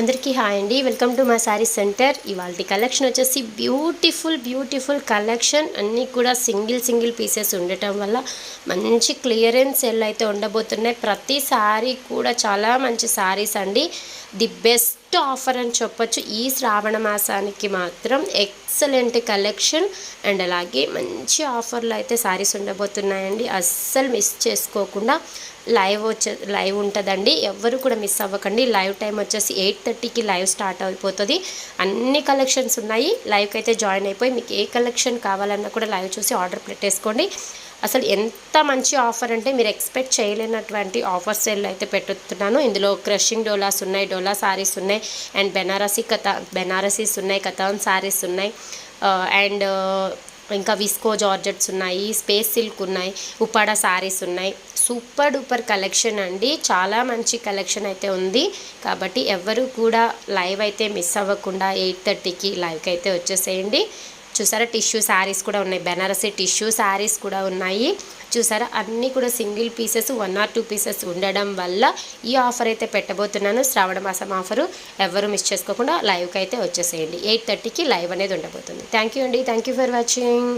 అందరికీ హాయ్ అండి. Welcome to my sari centre. ఇవాళ కలెక్షన్ వచ్చేసి బ్యూటిఫుల్ కలెక్షన్. అన్నీ కూడా సింగిల్ పీసెస్ ఉండటం వల్ల మంచి క్లియరెన్స్ సేల్ అయితే ఉండబోతున్నాయి. ప్రతి శారీ కూడా చాలా మంచి శారీస్ అండి. ది బెస్ట్ ఆఫర్ అని చెప్పొచ్చు. ఈ శ్రావణ మాసానికి మాత్రం ఎక్సలెంట్ కలెక్షన్ అండ్ అలాగే మంచి ఆఫర్లు అయితే శారీస్ ఉండబోతున్నాయండి. అస్సలు మిస్ చేసుకోకుండా లైవ్ ఉంటుందండి. ఎవరు కూడా మిస్ అవ్వకండి. లైవ్ టైం వచ్చేసి 8:30కి లైవ్ స్టార్ట్ అయిపోతుంది. అన్ని కలెక్షన్స్ ఉన్నాయి. లైవ్కి అయితే జాయిన్ అయిపోయి మీకు ఏ కలెక్షన్ కావాలన్నా కూడా లైవ్ చూసి ఆర్డర్ పెట్టేసుకోండి. అసలు ఎంత మంచి ఆఫర్ అంటే మీరు ఎక్స్పెక్ట్ చేయలేనటువంటి ఆఫర్ సేల్ అయితే పెట్టుతున్నాను. ఇందులో క్రషింగ్ డోలాస్ ఉన్నాయి, డోలా శారీస్ ఉన్నాయి, అండ్ బెనారసీస్ ఉన్నాయి, కథాన్ శారీస్ ఉన్నాయి, అండ్ ఇంకా విస్కో జార్జెట్స్ ఉన్నాయి, స్పేస్ సిల్క్ ఉన్నాయి, ఉప్పాడ శారీస్ ఉన్నాయి. సూపర్ డూపర్ కలెక్షన్ అండి. చాలా మంచి కలెక్షన్ అయితే ఉంది. కాబట్టి ఎవరు కూడా లైవ్ అయితే మిస్ అవ్వకుండా 8:30కి లైవ్కి అయితే వచ్చేసేయండి. చూసారా, టిష్యూ శారీస్ కూడా ఉన్నాయి, బెనారసీ టిష్యూ శారీస్ కూడా ఉన్నాయి. చూసారా, అన్నీ కూడా సింగిల్ పీసెస్ 1 or 2 పీసెస్ ఉండడం వల్ల ఈ ఆఫర్ అయితే పెట్టబోతున్నాను. శ్రావణ మాసం ఆఫరు. ఎవరు మిస్ చేసుకోకుండా లైవ్కి అయితే వచ్చేసేయండి. 8:30కి లైవ్ అనేది ఉండబోతుంది. థ్యాంక్ యూ అండి. Thank you for watching.